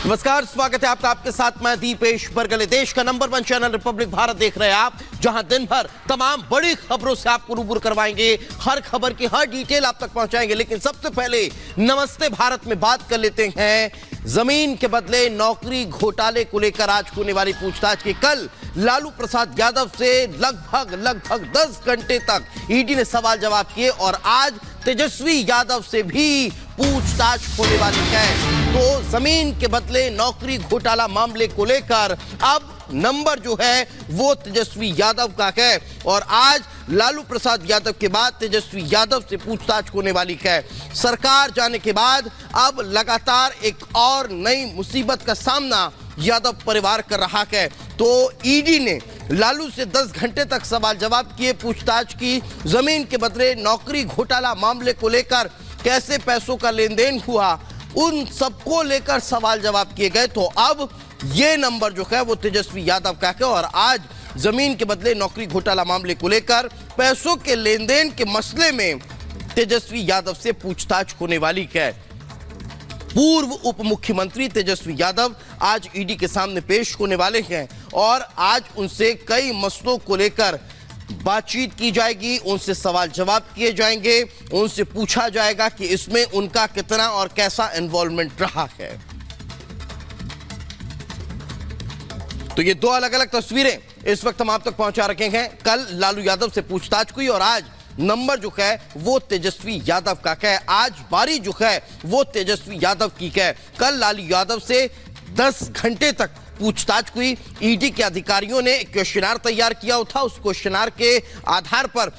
नमस्कार, स्वागत है आपका। आपके साथ मैं दीपेश बरगले। देश का नंबर 1 चैनल रिपब्लिक भारत देख रहे हैं आप, जहां दिन भर तमाम बड़ी खबरों से आपको रूबरू करवाएंगे। हर खबर की हर डिटेल आप तक पहुंचाएंगे। लेकिन सबसे पहले नमस्ते भारत में बात कर लेते हैं जमीन के बदले नौकरी घोटाले को लेकर आज होने वाली पूछताछ की। कल लालू प्रसाद यादव से लगभग 10 घंटे तक ईडी ने सवाल जवाब किए और आज तेजस्वी यादव से भी पूछताछ होने वाली है। तो जमीन के बदले नौकरी घोटाला मामले को लेकर अब नंबर जो है वो तेजस्वी यादव का है और आज लालू प्रसाद यादव के बाद तेजस्वी यादव से पूछताछ होने वाली है। सरकार जाने के बाद अब लगातार एक और नई मुसीबत का सामना यादव परिवार कर रहा है। तो ईडी ने लालू से 10 घंटे तक सवाल जवाब किए, पूछताछ की। जमीन के बदले नौकरी घोटाला मामले को लेकर कैसे पैसों का लेन देन हुआ, उन सबको लेकर सवाल जवाब किए गए। तो अब ये नंबर जो है वो तेजस्वी यादव का है और आज जमीन के बदले नौकरी घोटाला मामले को लेकर पैसों के लेन देन के मसले में तेजस्वी यादव से पूछताछ होने वाली है। पूर्व उप मुख्यमंत्री तेजस्वी यादव आज ईडी के सामने पेश होने वाले हैं और आज उनसे कई मसलों को लेकर बातचीत की जाएगी, उनसे सवाल जवाब किए जाएंगे, उनसे पूछा जाएगा कि इसमें उनका कितना और कैसा इन्वॉल्वमेंट रहा है। तो ये दो अलग अलग तस्वीरें इस वक्त हम आप तक पहुंचा रखे हैं। कल लालू यादव से पूछताछ हुई और आज नंबर जो है वो तेजस्वी यादव का है। आज बारी जो है वो तेजस्वी यादव की है। कल लालू यादव से 10 घंटे तक पूछताछ हुई। ईडी के अधिकारियों ने क्वेश्चनर तैयार किया था, उस क्वेश्चनर के आधार पर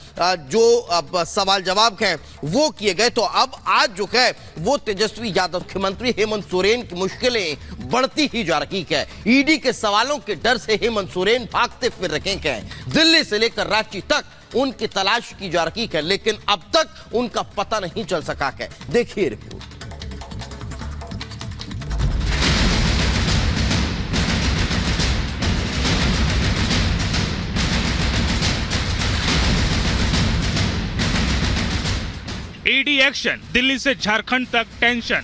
जो सवाल जवाब हैं वो किए गए। तो अब आज जो है वो तेजस्वी यादव मुख्यमंत्री हेमंत सोरेन की मुश्किलें बढ़ती ही जा रही है। ईडी के सवालों के डर से हेमंत सोरेन भागते फिर रहे हैं। दिल्ली से लेकर रांची तक उनकी तलाश की जा रही है, लेकिन अब तक उनका पता नहीं चल सका है। देखिए रिपोर्ट। ईडी एक्शन, दिल्ली से झारखंड तक टेंशन।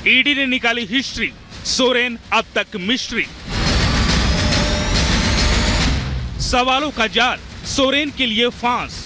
ईडी ने निकाली हिस्ट्री, सोरेन अब तक मिस्ट्री। सवालों का जाल, सोरेन के लिए फांस।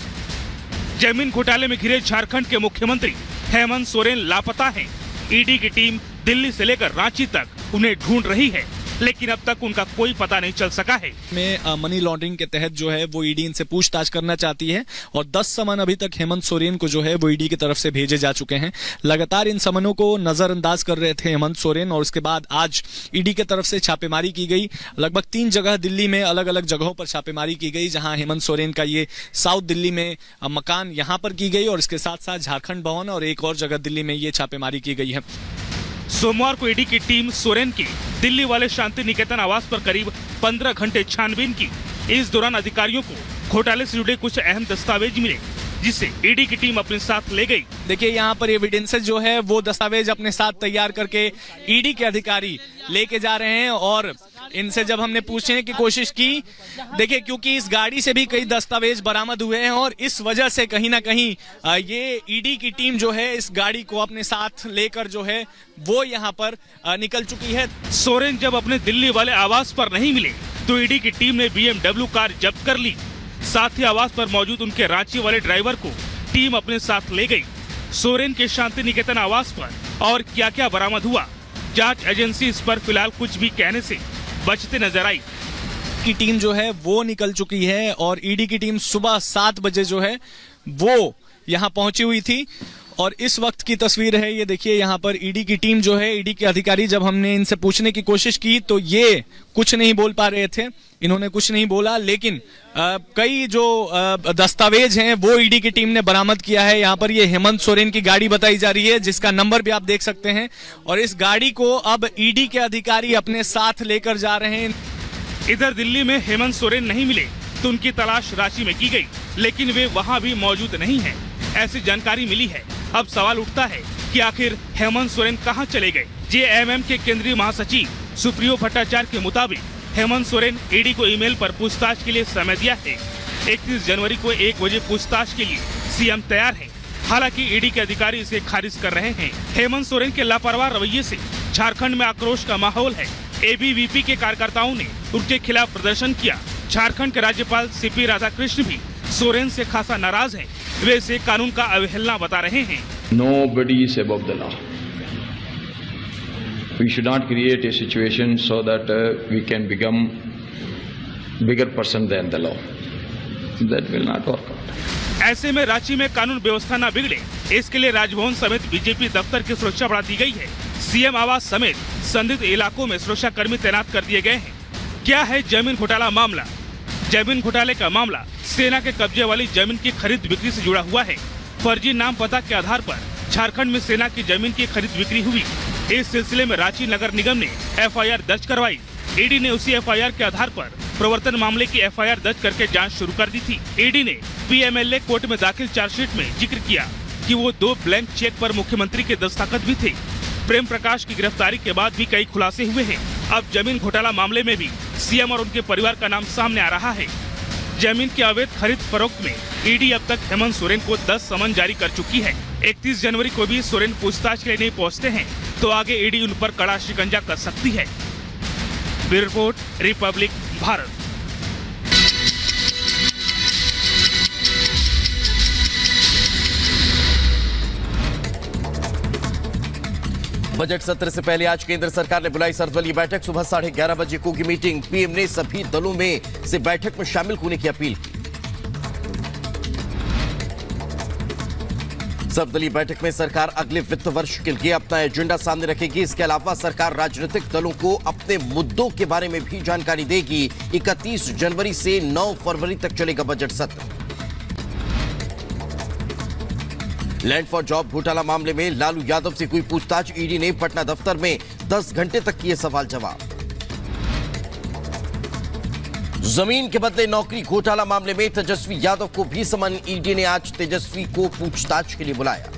जमीन घोटाले में घिरे झारखंड के मुख्यमंत्री हेमंत सोरेन लापता हैं। ईडी की टीम दिल्ली से लेकर रांची तक उन्हें ढूंढ रही है, लेकिन अब तक उनका कोई पता नहीं चल सका है। में मनी लॉन्ड्रिंग के तहत जो है वो ईडी इनसे पूछताछ करना चाहती है और 10 समन अभी तक हेमंत सोरेन को जो है वो ईडी की तरफ से भेजे जा चुके हैं। लगातार इन समनों को नजरअंदाज कर रहे थे हेमंत सोरेन और उसके बाद आज ईडी की तरफ से छापेमारी की गई। लगभग 3 जगह दिल्ली में अलग अलग जगहों पर छापेमारी की गई, जहां हेमंत सोरेन का ये साउथ दिल्ली में मकान यहां पर की गई और इसके साथ साथ झारखंड भवन और एक और जगह दिल्ली में ये छापेमारी की गई है। सोमवार को ईडी की टीम सोरेन की दिल्ली वाले शांति निकेतन आवास पर करीब 15 घंटे छानबीन की। इस दौरान अधिकारियों को घोटाले से जुड़े कुछ अहम दस्तावेज मिले, जिसे ईडी की टीम अपने साथ ले गई। देखिए यहाँ पर एविडेंसेस जो है वो दस्तावेज अपने साथ तैयार करके ईडी के अधिकारी लेके जा रहे हैं और इनसे जब हमने पूछने की कोशिश की, देखिए क्योंकि इस गाड़ी से भी कई दस्तावेज बरामद हुए हैं और इस वजह से कहीं ना कहीं ये ईडी की टीम जो है इस गाड़ी को अपने साथ लेकर जो है वो यहाँ पर निकल चुकी है। सोरेन जब अपने दिल्ली वाले आवास पर नहीं मिले तो ईडी की टीम ने BMW कार जब्त कर ली। साथ ही आवास पर मौजूद उनके रांची वाले ड्राइवर को टीम अपने साथ ले गई। सोरेन के शांति निकेतन आवास पर और क्या क्या बरामद हुआ, जांच एजेंसी इस पर फिलहाल कुछ भी कहने से बचते नजर आई। की टीम जो है वो निकल चुकी है और ईडी की टीम सुबह 7 बजे जो है वो यहाँ पहुंची हुई थी और इस वक्त की तस्वीर है ये। देखिए यहाँ पर ईडी की टीम जो है, ईडी के अधिकारी, जब हमने इनसे पूछने की कोशिश की तो ये कुछ नहीं बोल पा रहे थे, इन्होंने कुछ नहीं बोला। लेकिन कई जो दस्तावेज हैं वो ईडी की टीम ने बरामद किया है। यहाँ पर ये हेमंत सोरेन की गाड़ी बताई जा रही है, जिसका नंबर भी आप देख सकते हैं और इस गाड़ी को अब ईडी के अधिकारी अपने साथ लेकर जा रहे हैं। इधर दिल्ली में हेमंत सोरेन नहीं मिले तो उनकी तलाश रांची में की गई, लेकिन वे वहां भी मौजूद नहीं हैं, ऐसी जानकारी मिली है। अब सवाल उठता है कि आखिर हेमंत सोरेन कहां चले गए। जेएमएम के केंद्रीय महासचिव सुप्रियो भट्टाचार्य के मुताबिक हेमंत सोरेन ईडी को ईमेल पर पूछताछ के लिए समय दिया है। 31 जनवरी को 1 बजे पूछताछ के लिए सीएम तैयार है। हालांकि ईडी के अधिकारी इसे खारिज कर रहे हैं। हेमंत सोरेन के लापरवाह रवैये से झारखंड में आक्रोश का माहौल है। एबीवीपी के कार्यकर्ताओं ने उनके खिलाफ प्रदर्शन किया। झारखंड के राज्यपाल सीपी राधाकृष्ण भी सोरेन से खासा नाराज हैं। वे इसे कानून का अवहेलना बता रहे हैं। Nobody is above the law. We should not create a situation so that we can become bigger person than the law. That will not work out. ऐसे में रांची में कानून व्यवस्था न बिगड़े, इसके लिए राजभवन समेत बीजेपी दफ्तर की सुरक्षा बढ़ा दी गई है। सीएम आवास समेत संदिग्ध इलाकों में सुरक्षा कर्मी तैनात कर दिए गए हैं। क्या है जमीन घोटाला मामला? जमीन घोटाले का मामला सेना के कब्जे वाली जमीन की खरीद बिक्री से जुड़ा हुआ है। फर्जी नाम पता के आधार पर झारखंड में सेना की जमीन की खरीद बिक्री हुई। इस सिलसिले में रांची नगर निगम ने एफआईआर दर्ज करवाई। ईडी ने उसी एफआईआर के आधार पर प्रवर्तन मामले की एफआईआर दर्ज करके जांच शुरू कर दी थी। ईडी ने पीएमएलए कोर्ट में दाखिल चार्जशीट में जिक्र किया कि वो 2 ब्लैंक चेक पर मुख्यमंत्री के दस्तखत भी थे। प्रेम प्रकाश की गिरफ्तारी के बाद भी कई खुलासे हुए हैं। अब जमीन घोटाला मामले में भी सीएम और उनके परिवार का नाम सामने आ रहा है। जमीन की अवैध खरीद फरोख्त में ईडी अब तक हेमंत सोरेन को 10 समन जारी कर चुकी है। 31 जनवरी को भी सोरेन पूछताछ के लिए नहीं पहुंचते हैं तो आगे ईडी उन पर कड़ा शिकंजा कर सकती है। Bureau report, Republic Bharat. Budget सत्र से पहले आज केंद्र सरकार ने बुलाई सर्वदलीय बैठक। सुबह 11:30 बजे होगी मीटिंग। पीएम ने सभी दलों में से बैठक में शामिल होने की अपील की। सर्वदलीय बैठक में सरकार अगले वित्त वर्ष के लिए अपना एजेंडा सामने रखेगी। इसके अलावा सरकार राजनीतिक दलों को अपने मुद्दों के बारे में भी जानकारी देगी। 31 जनवरी से 9 फरवरी तक चलेगा बजट सत्र। लैंड फॉर जॉब घोटाला मामले में लालू यादव से हुई पूछताछ। ईडी ने पटना दफ्तर में 10 घंटे तक किए सवाल जवाब। जमीन के बदले नौकरी घोटाला मामले में तेजस्वी यादव को भी समन। ईडी ने आज तेजस्वी को पूछताछ के लिए बुलाया।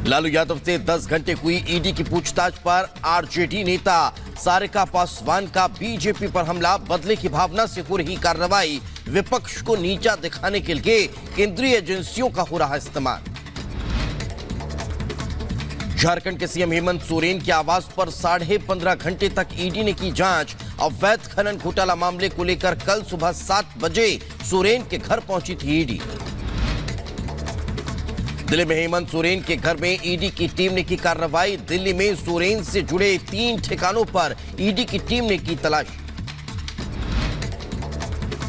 लालू यादव से 10 घंटे हुई ईडी की पूछताछ पर आरजेडी नेता सारिका पासवान का बीजेपी पर हमला। बदले की भावना से हो रही कार्रवाई, विपक्ष को नीचा दिखाने के लिए केंद्रीय एजेंसियों का हो रहा इस्तेमाल। झारखंड के सीएम हेमंत सोरेन के आवास पर 15.5 घंटे तक ईडी ने की जांच। अवैध खनन घोटाला मामले को लेकर कल सुबह 7 बजे सोरेन के घर पहुंची थी ईडी। दिल्ली में हेमंत सोरेन के घर में ईडी की टीम ने की कार्रवाई। दिल्ली में सोरेन से जुड़े 3 ठिकानों पर ईडी की टीम ने की तलाशी।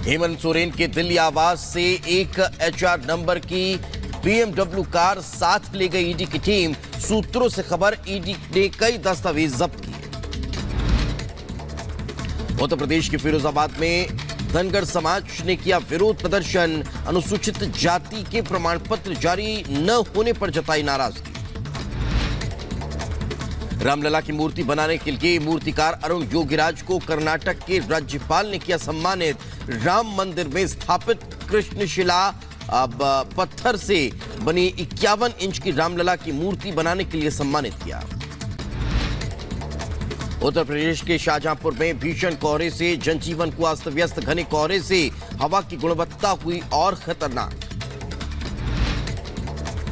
हेमंत सोरेन के दिल्ली आवास से एक HR नंबर की BMW कार साथ ले गई ईडी की टीम। सूत्रों से खबर, ईडी ने कई दस्तावेज जब्त किए। उत्तर प्रदेश के फिरोजाबाद में धनगर समाज ने किया विरोध प्रदर्शन। अनुसूचित जाति के प्रमाण पत्र जारी न होने पर जताई नाराजगी। रामलला की मूर्ति बनाने के लिए मूर्तिकार अरुण योगीराज को कर्नाटक के राज्यपाल ने किया सम्मानित। राम मंदिर में स्थापित कृष्णशिला पत्थर से बनी 51 इंच की रामलला की मूर्ति बनाने के लिए सम्मानित किया। उत्तर प्रदेश के शाहजहांपुर में भीषण कोहरे से जनजीवन को अस्त व्यस्त। घने कोहरे से हवा की गुणवत्ता हुई और खतरनाक।